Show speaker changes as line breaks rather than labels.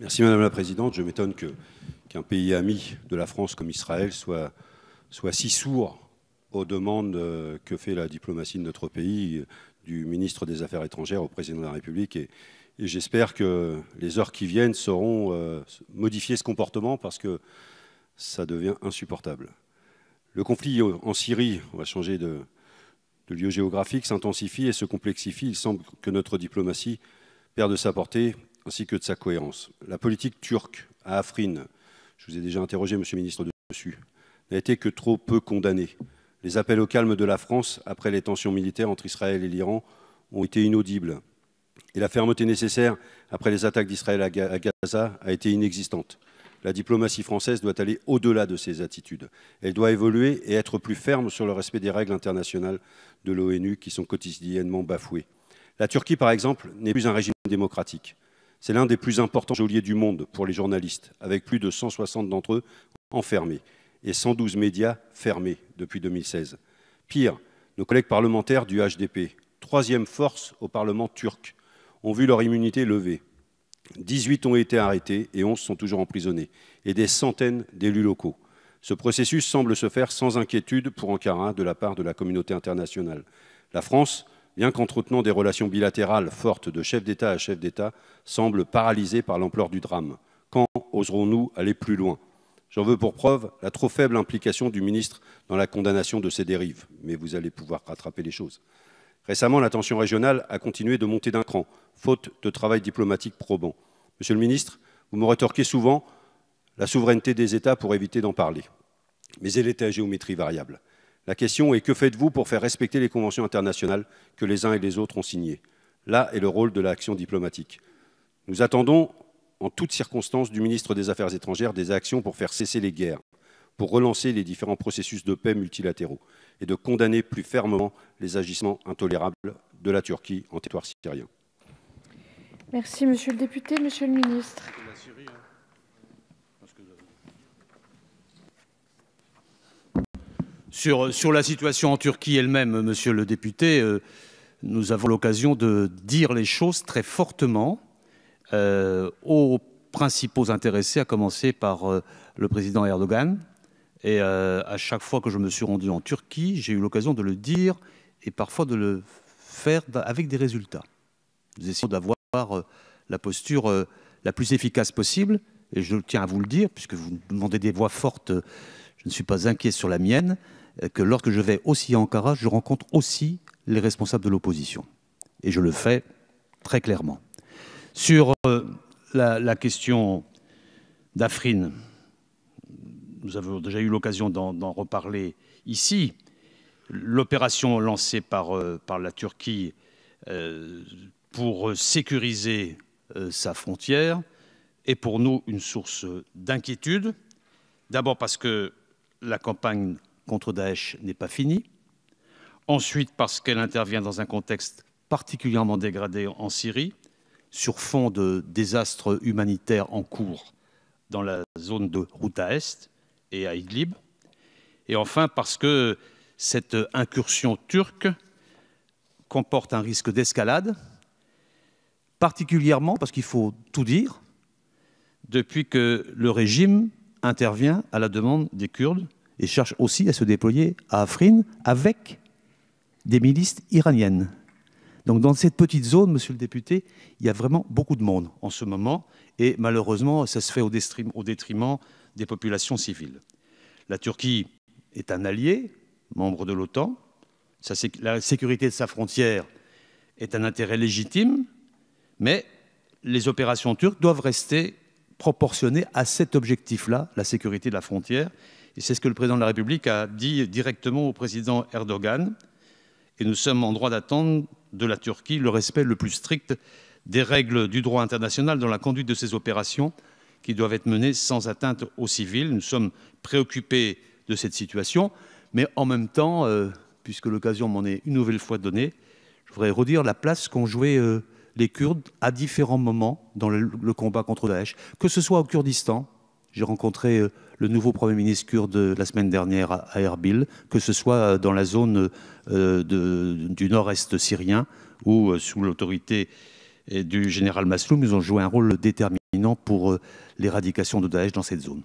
Merci Madame la Présidente. Je m'étonne qu'un pays ami de la France comme Israël soit si sourd aux demandes que fait la diplomatie de notre pays, du ministre des Affaires étrangères au président de la République. Et j'espère que les heures qui viennent sauront modifier ce comportement parce que ça devient insupportable. Le conflit en Syrie, on va changer de lieu géographique, s'intensifie et se complexifie. Il semble que notre diplomatie perd de sa portée ainsi que de sa cohérence. La politique turque à Afrin, je vous ai déjà interrogé, Monsieur le Ministre, dessus, n'a été que trop peu condamnée. Les appels au calme de la France après les tensions militaires entre Israël et l'Iran ont été inaudibles. Et la fermeté nécessaire après les attaques d'Israël à Gaza a été inexistante. La diplomatie française doit aller au-delà de ces attitudes. Elle doit évoluer et être plus ferme sur le respect des règles internationales de l'ONU qui sont quotidiennement bafouées. La Turquie, par exemple, n'est plus un régime démocratique. C'est l'un des plus importants geôliers du monde pour les journalistes, avec plus de 160 d'entre eux enfermés et 112 médias fermés depuis 2016. Pire, nos collègues parlementaires du HDP, troisième force au Parlement turc, ont vu leur immunité levée. 18 ont été arrêtés et 11 sont toujours emprisonnés, et des centaines d'élus locaux. Ce processus semble se faire sans inquiétude pour Ankara de la part de la communauté internationale. La France, bien qu'entretenant des relations bilatérales fortes de chef d'État à chef d'État, semble paralysée par l'ampleur du drame. Quand oserons-nous aller plus loin? J'en veux pour preuve la trop faible implication du ministre dans la condamnation de ces dérives. Mais vous allez pouvoir rattraper les choses. Récemment, la tension régionale a continué de monter d'un cran, faute de travail diplomatique probant. Monsieur le ministre, vous me rétorquez souvent la souveraineté des États pour éviter d'en parler. Mais elle est à géométrie variable. La question est que faites-vous pour faire respecter les conventions internationales que les uns et les autres ont signées? Là est le rôle de l'action diplomatique. Nous attendons en toutes circonstances du ministre des Affaires étrangères des actions pour faire cesser les guerres, pour relancer les différents processus de paix multilatéraux et de condamner plus fermement les agissements intolérables de la Turquie en territoire syrien.
Merci Monsieur le député. Monsieur le ministre.
Sur la situation en Turquie elle-même, Monsieur le député, nous avons l'occasion de dire les choses très fortement aux principaux intéressés, à commencer par le président Erdogan. Et à chaque fois que je me suis rendu en Turquie, j'ai eu l'occasion de le dire et parfois de le faire avec des résultats. Nous essayons d'avoir la posture la plus efficace possible. Et je tiens à vous le dire, puisque vous demandez des voix fortes, je ne suis pas inquiet sur la mienne, que lorsque je vais aussi à Ankara, je rencontre aussi les responsables de l'opposition. Et je le fais très clairement. Sur la question d'Afrin, nous avons déjà eu l'occasion d'en reparler ici. L'opération lancée par la Turquie pour sécuriser sa frontière est pour nous une source d'inquiétude. D'abord parce que la campagne contre Daesh n'est pas finie. Ensuite parce qu'elle intervient dans un contexte particulièrement dégradé en Syrie, sur fond de désastres humanitaires en cours dans la zone de Ghouta Est et à Idlib. Et enfin parce que cette incursion turque comporte un risque d'escalade, particulièrement parce qu'il faut tout dire, depuis que le régime intervient à la demande des Kurdes et cherche aussi à se déployer à Afrin avec des milices iraniennes. Donc dans cette petite zone, monsieur le député, il y a vraiment beaucoup de monde en ce moment et malheureusement, ça se fait au détriment des populations civiles. La Turquie est un allié, membre de l'OTAN. La sécurité de sa frontière est un intérêt légitime, mais les opérations turques doivent rester proportionnées à cet objectif-là, la sécurité de la frontière. Et c'est ce que le président de la République a dit directement au président Erdogan. Et nous sommes en droit d'attendre de la Turquie le respect le plus strict des règles du droit international dans la conduite de ces opérations qui doivent être menées sans atteinte aux civils. Nous sommes préoccupés de cette situation, mais en même temps, puisque l'occasion m'en est une nouvelle fois donnée, je voudrais redire la place qu'ont joué les Kurdes à différents moments dans le combat contre Daesh, que ce soit au Kurdistan. J'ai rencontré le nouveau Premier ministre kurde la semaine dernière à Erbil, que ce soit dans la zone du nord-est syrien, où sous l'autorité et du général Masloum, ils ont joué un rôle déterminant pour l'éradication de Daesh dans cette zone.